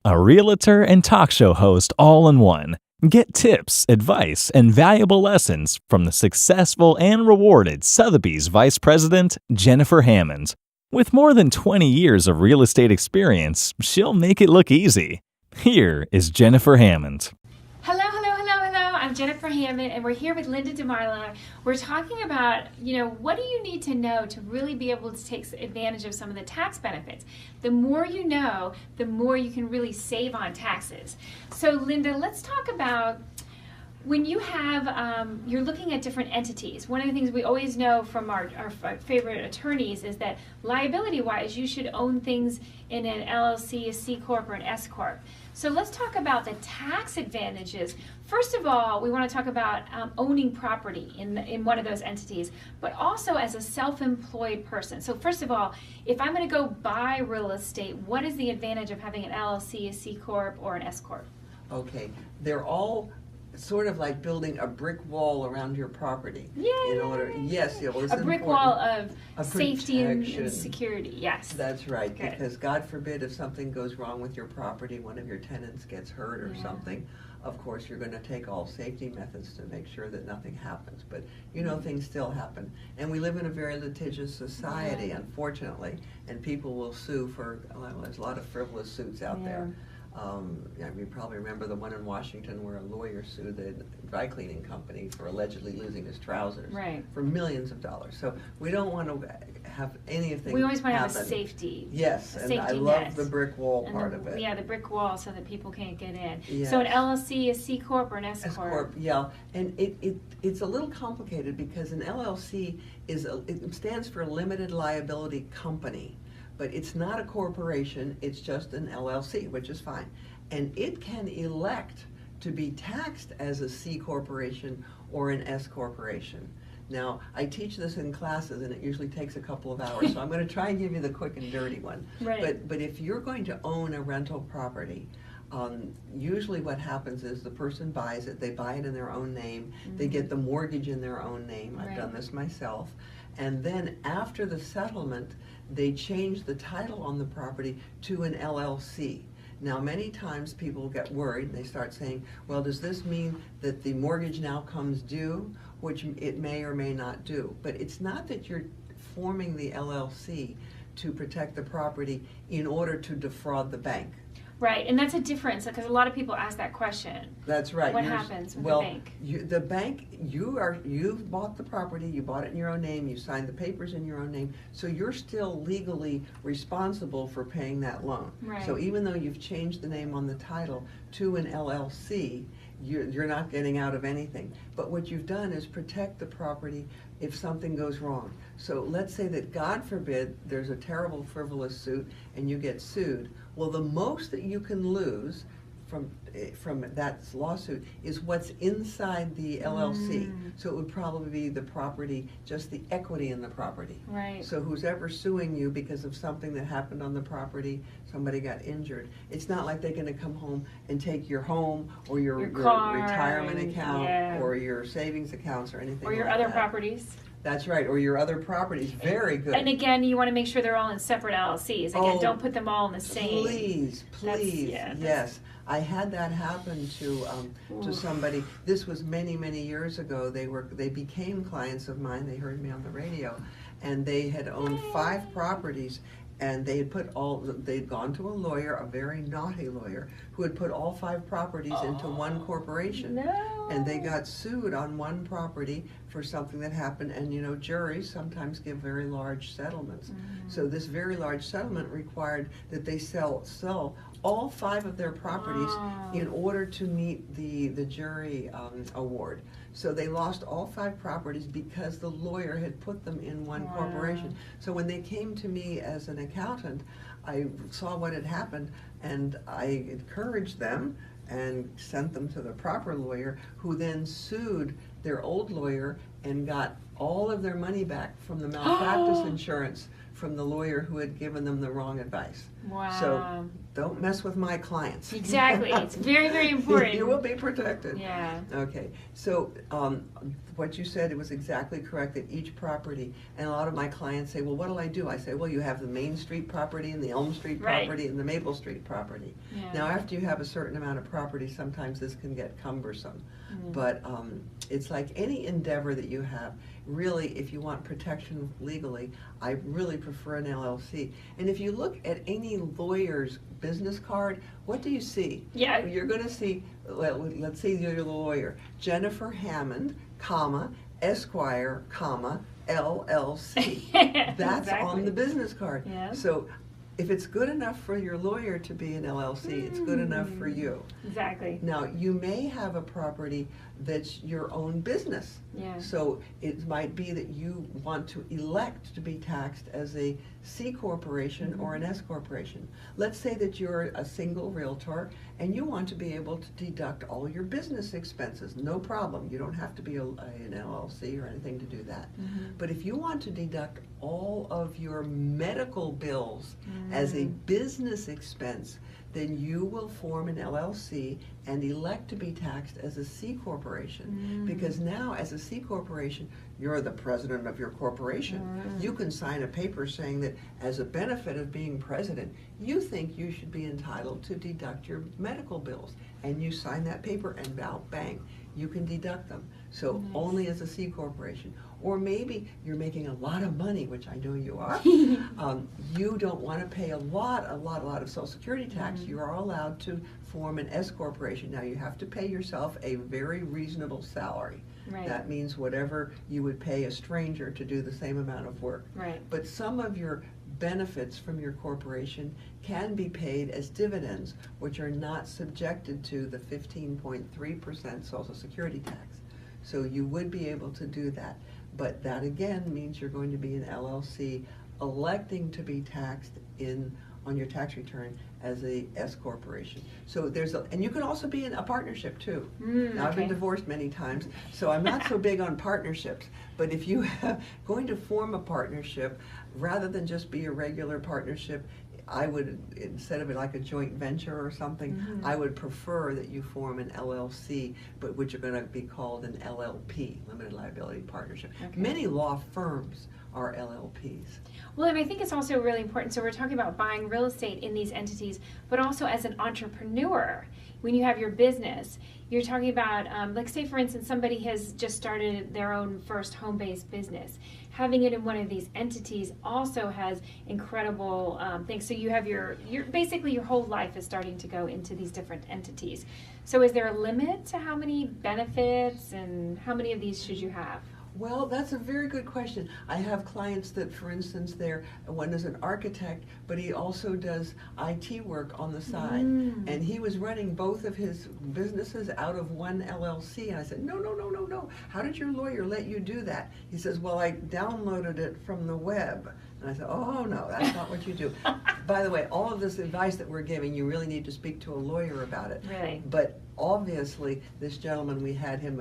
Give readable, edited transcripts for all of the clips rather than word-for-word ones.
a realtor and talk show host all in one. Get tips, advice, and valuable lessons from the successful and rewarded Sotheby's Vice President, Jennifer Hammond. With more than 20 years of real estate experience, she'll make it look easy. Here is Jennifer Hammond. Hello. I'm Jennifer Hammond, and we're here with Linda DeMarla. We're talking about, what do you need to know to really be able to take advantage of some of the tax benefits? The more you know, the more you can really save on taxes. So, Linda, let's talk about when you have, you're looking at different entities. One of the things we always know from our favorite attorneys is that liability-wise, you should own things in an LLC, a C Corp, or an S Corp. So let's talk about the tax advantages. First of all, we want to talk about owning property in one of those entities, but also as a self-employed person. So first of all, if I'm going to go buy real estate, what is the advantage of having an LLC, a C Corp, or an S Corp? Okay, they're all sort of like building a brick wall around your property. Yay! In order, yes, yeah, well, it's a brick important. wall of A safety and protection. security, yes. That's right, Good. because God forbid if something goes wrong with your property, one of your tenants gets hurt or something, of course you're going to take all safety methods to make sure that nothing happens. But things still happen. And we live in a very litigious society, unfortunately, and people will sue for, there's a lot of frivolous suits out there. You probably remember the one in Washington where a lawyer sued the dry cleaning company for allegedly losing his trousers for millions of dollars. So we don't want to have anything. We always want to have a happen. Safety. Yes, and I love the brick wall part of it. Yeah, the brick wall so that people can't get in. Yes. So an LLC, a C Corp, or an S Corp? S Corp, yeah, and it's a little complicated because an LLC it stands for Limited Liability Company. But it's not a corporation, it's just an LLC, which is fine. And it can elect to be taxed as a C corporation or an S corporation. Now, I teach this in classes and it usually takes a couple of hours, so I'm going to try and give you the quick and dirty one. Right. But if you're going to own a rental property, usually what happens is the person buys it, they buy it in their own name, they get the mortgage in their own name. I've done this myself. And then after the settlement, they change the title on the property to an LLC. Now, many times people get worried and they start saying, well, does this mean that the mortgage now comes due? Which it may or may not do. But it's not that you're forming the LLC to protect the property in order to defraud the bank. Right, and that's a difference because a lot of people ask that question. That's right. What happens with the bank? You've bought the property, you bought it in your own name, you signed the papers in your own name, so you're still legally responsible for paying that loan. Right. So even though you've changed the name on the title to an LLC, you're not getting out of anything. But what you've done is protect the property if something goes wrong. So let's say that, God forbid, there's a terrible frivolous suit and you get sued. Well, the most that you can lose from that lawsuit is what's inside the LLC. So it would probably be the property, just the equity in the property. Right. So who's ever suing you because of something that happened on the property, somebody got injured, it's not like they're going to come home and take your home or your car retirement account or your savings accounts or anything or your like other that. Properties. That's right, or your other properties. Very good. And again, you want to make sure they're all in separate LLCs. Again, don't put them all in the same. Please, yes. I had that happen to somebody. This was many, many years ago. They became clients of mine. They heard me on the radio, and they had owned 5 properties. And they'd gone to a lawyer, a very naughty lawyer, who had put all 5 properties into one corporation. No. And they got sued on one property for something that happened. And juries sometimes give very large settlements. So this very large settlement required that they sell all 5 of their properties in order to meet the jury award. So they lost all 5 properties because the lawyer had put them in one corporation. So when they came to me as an accountant, I saw what had happened and I encouraged them and sent them to the proper lawyer, who then sued their old lawyer and got all of their money back from the malpractice insurance from the lawyer who had given them the wrong advice. Wow. So don't mess with my clients. Exactly. It's very, very important. You will be protected. Yeah. Okay. So what you said, it was exactly correct that each property, and a lot of my clients say, well, what'll I do? I say, well, you have the Main Street property and the Elm Street Right. property and the Maple Street property. Yeah. Now, after you have a certain amount of property, sometimes this can get cumbersome. But it's like any endeavor that you have. Really, if you want protection legally, I really prefer an LLC. And if you look at any lawyer's business card, what do you see? Yeah. You're going to see, well, let's say you're the lawyer, Jennifer Hammond, comma, Esquire, comma, LLC. That's Exactly. on the business card. Yeah. So if it's good enough for your lawyer to be an LLC, it's good enough for you. Exactly. Now, you may have a property that's your own business. Yeah. So it might be that you want to elect to be taxed as a C corporation or an S corporation. Let's say that you're a single realtor and you want to be able to deduct all your business expenses. No problem. You don't have to be an LLC or anything to do that. But if you want to deduct all of your medical bills as a business expense, then you will form an LLC and elect to be taxed as a C corporation. Because now, as a C corporation, you're the president of your corporation. You can sign a paper saying that as a benefit of being president, you think you should be entitled to deduct your medical bills. And you sign that paper and bang, you can deduct them. So only as a C corporation. Or maybe you're making a lot of money, which I know you are. You don't want to pay a lot of Social Security tax. You are allowed to form an S corporation. Now you have to pay yourself a very reasonable salary. Right. That means whatever you would pay a stranger to do the same amount of work. Right. But some of your benefits from your corporation can be paid as dividends, which are not subjected to the 15.3% Social Security tax. So you would be able to do that. But that again means you're going to be an LLC electing to be taxed on your tax return as a S corporation. So and you can also be in a partnership too. Now I've been divorced many times, so I'm not so big on partnerships. But if you are going to form a partnership, rather than just be a regular partnership, I would, instead of it like a joint venture or something, I would prefer that you form an LLC, but which are going to be called an LLP, Limited Liability Partnership. Okay. Many law firms are LLPs. Well, and I think it's also really important. So we're talking about buying real estate in these entities, but also as an entrepreneur. When you have your business, you're talking about, like say for instance, somebody has just started their own first home-based business. Having it in one of these entities also has incredible things. So you have your basically your whole life is starting to go into these different entities. So is there a limit to how many benefits and how many of these should you have? Well, that's a very good question. I have clients that, for instance, one is an architect, but he also does IT work on the side. And he was running both of his businesses out of one LLC. And I said, no. How did your lawyer let you do that? He says, well, I downloaded it from the web. And I said, oh, no, that's not what you do. By the way, all of this advice that we're giving, you really need to speak to a lawyer about it. Really? But obviously, this gentleman, we had him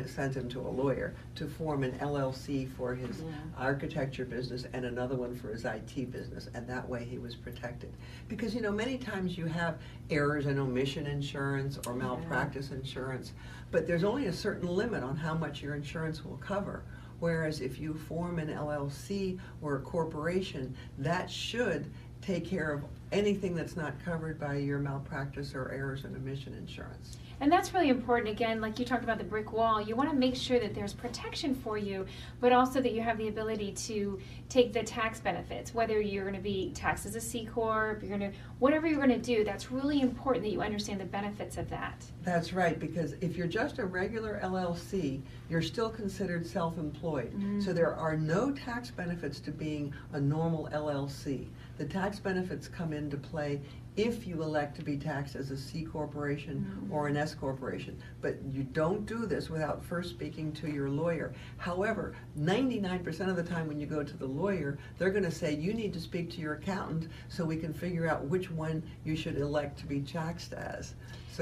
sent him to a lawyer to form an LLC for his architecture business and another one for his IT business, and that way he was protected. Because, many times you have errors and omission insurance or malpractice insurance, but there's only a certain limit on how much your insurance will cover. Whereas if you form an LLC or a corporation, that should take care of anything that's not covered by your malpractice or errors and omission insurance. And that's really important. Again, like you talked about the brick wall, you want to make sure that there's protection for you, but also that you have the ability to take the tax benefits, whether you're going to be taxed as a C Corp, whatever you're going to do, that's really important that you understand the benefits of that. That's right, because if you're just a regular LLC, you're still considered self-employed. So there are no tax benefits to being a normal LLC. The tax benefits come into play if you elect to be taxed as a C corporation or an S corporation. But you don't do this without first speaking to your lawyer. However, 99% of the time when you go to the lawyer, they're going to say you need to speak to your accountant so we can figure out which one you should elect to be taxed as.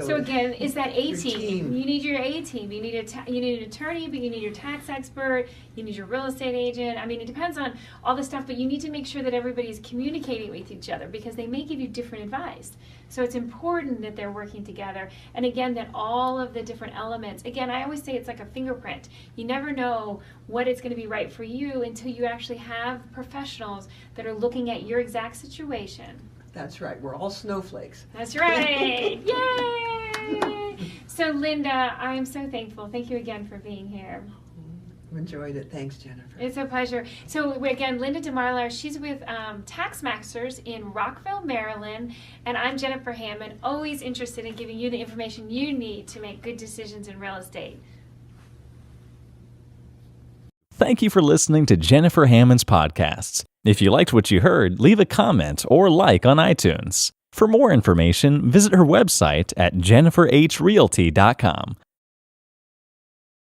So again, is that A your team? You need your A team. You need you need an attorney, but you need your tax expert. You need your real estate agent. I mean, it depends on all the stuff, but you need to make sure that everybody's communicating with each other because they may give you different advice. So it's important that they're working together. And again, that all of the different elements. Again, I always say it's like a fingerprint. You never know what it's going to be right for you until you actually have professionals that are looking at your exact situation. That's right. We're all snowflakes. That's right. Yay! So Linda, I'm so thankful. Thank you again for being here. Enjoyed it. Thanks, Jennifer. It's a pleasure. So again, Linda DeMarlar, she's with TaxMaxers in Rockville, Maryland, and I'm Jennifer Hammond, always interested in giving you the information you need to make good decisions in real estate. Thank you for listening to Jennifer Hammond's podcasts. If you liked what you heard, leave a comment or like on iTunes. For more information, visit her website at jenniferhrealty.com.